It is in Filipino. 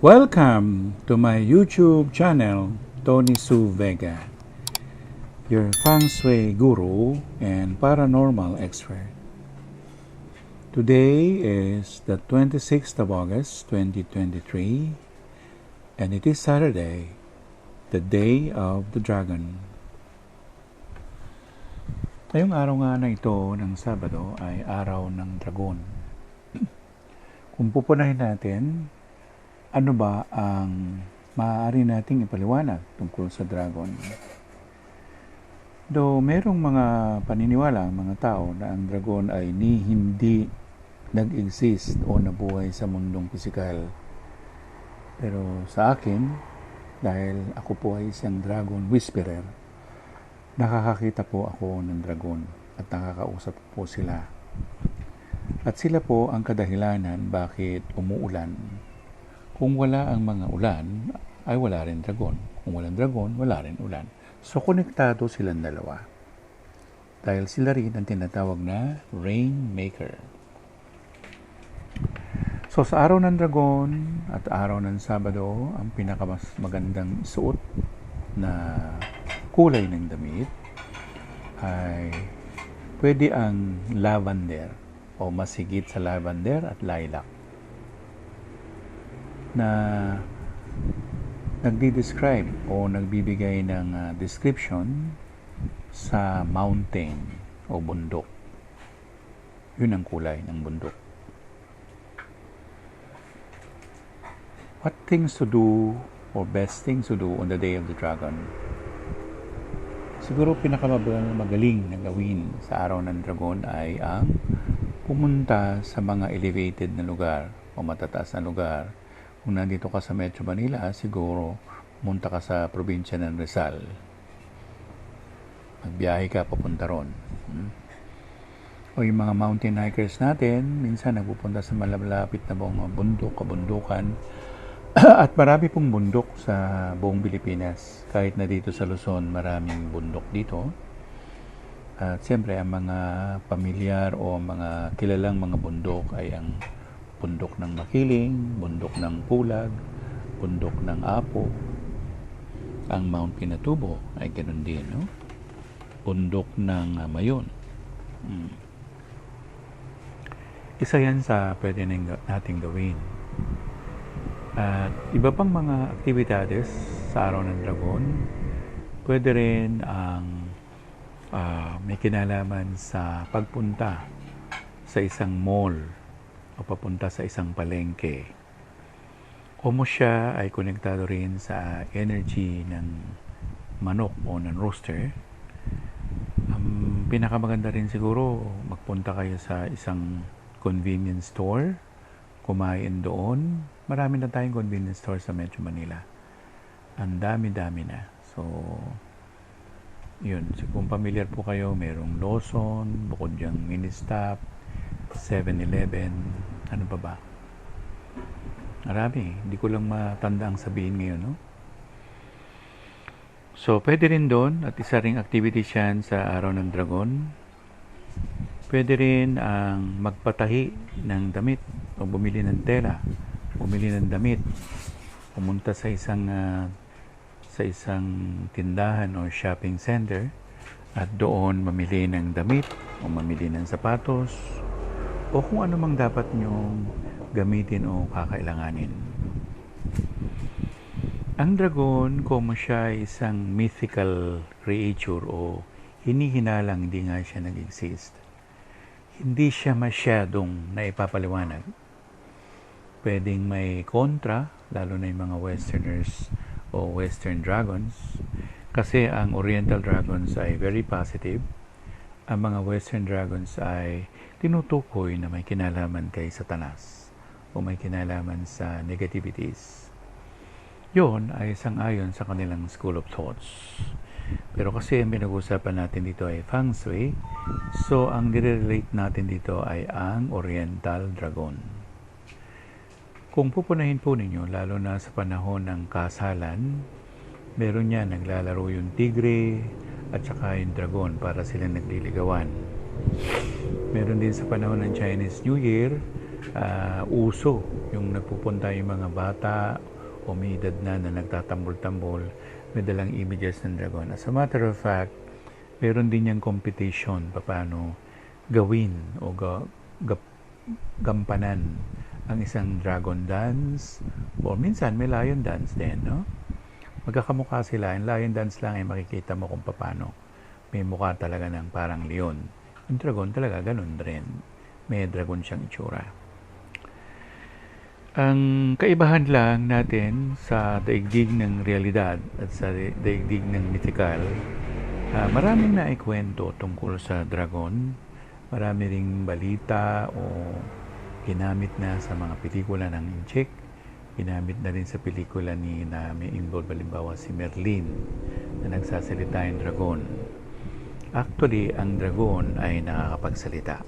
Welcome to my YouTube channel, Tony Su Vega, your feng shui guru and paranormal expert. Today is the 26th of August, 2023, and it is Saturday, the Day of the Dragon. Ngayong araw nga na ito ng Sabado ay araw ng Dragon. Kung pupunahin natin, ano ba ang maaari nating ipaliwanag tungkol sa dragon? Though merong mga paniniwala ang mga tao na ang dragon ay hindi nag-exist o nabuhay sa mundong pisikal. Pero sa akin, dahil ako po ay isang dragon whisperer, nakakakita po ako ng dragon at nakakausap po sila. At sila po ang kadahilanan bakit umuulan. Kung wala ang mga ulan, ay wala rin dragon. Kung walang dragon, wala rin ulan. So, konektado silang dalawa. Dahil sila rin ang tinatawag na rainmaker. So, sa araw ng dragon at araw ng Sabado, ang pinakamas magandang suot na kulay ng damit ay pwede ang lavender o mas higit sa lavender at lilac, na nagdi-describe o nagbibigay ng description sa mountain o bundok. Yun ang kulay ng bundok. What things to do or best things to do on the Day of the Dragon? Siguro pinakamagaling na gawin sa araw ng Dragon ay ang pumunta sa mga elevated na lugar o matataas na lugar. Kung nandito ka sa Metro Manila, siguro pumunta ka sa probinsya ng Rizal. Magbiyahe ka papunta ron. O yung mga mountain hikers natin, minsan nagpupunta sa malapit na mga bundok, kabundukan. At marami pong bundok sa buong Pilipinas. Kahit na dito sa Luzon, maraming bundok dito. At siyempre, ang mga pamilyar o mga kilalang mga bundok ay ang bundok ng Makiling, bundok ng Pulag, bundok ng Apo. Ang Mount Pinatubo ay ganoon din, no? Bundok ng Mayon. Isa yan sa pwede nating gawin. At iba pang mga aktibidades sa araw ng Dragon, pwede rin ang may kinalaman sa pagpunta sa isang mall o papunta sa isang palengke. Kung siya ay konektado rin sa energy ng manok o ng rooster, pinakamaganda rin siguro magpunta kayo sa isang convenience store, kumain doon. Marami na tayong convenience store sa Metro Manila. Ang dami-dami na. So, yun. So, kung familiar po kayo, merong Lawson, bukod diyang Ministop, 7-Eleven, ano pa ba? Marami. Hindi ko lang matanda ang sabihin ngayon, no? So, pwede rin doon, at isa ring activity siyan sa araw ng Dragon. Pwede rin ang magpatahi ng damit o bumili ng tela, bumili ng damit, pumunta sa isang tindahan o shopping center at doon mamili ng damit o mamili ng sapatos o kung ano mang dapat nyong gamitin o kakailanganin. Ang dragon, kung siya ay isang mythical creature o hinihinalang hindi nga siya nag-exist, hindi siya masyadong naipapaliwanag. Pwedeng may kontra, lalo na yung mga westerners o western dragons, kasi ang oriental dragons ay very positive. Ang mga western dragons ay tinutukoy na may kinalaman kay Satanas o may kinalaman sa negativities. Yun ay sang-ayon sa kanilang school of thoughts. Pero kasi ang pinag-uusapan natin dito ay feng shui, so ang nire-relate natin dito ay ang oriental dragon. Kung pupunahin po ninyo, lalo na sa panahon ng kasalan, meron niya naglalaro yung tigre at saka yung dragon para sila nagliligawan. Meron din sa panahon ng Chinese New Year, uso yung nagpupunta yung mga bata o may edad na nagtatambol-tambol, may dalang images ng dragon. As a matter of fact, meron din yung competition paano gawin o gampanan ang isang dragon dance o minsan may lion dance din, no? Magkakamukha sila. Yung lion dance lang ay makikita mo kung paano may mukha talaga ng parang leon. Yung dragon talaga ganun rin. May dragon siyang itsura. Ang kaibahan lang natin sa daigdig ng realidad at sa daigdig ng mythical, maraming naikwento tungkol sa dragon. Marami ring balita o ginamit na sa mga pelikula ng Inchik. Ginamit na rin sa pelikula na may involved halimbawa si Merlin na nagsasalita yung dragon. Actually, ang dragon ay nakakapagsalita.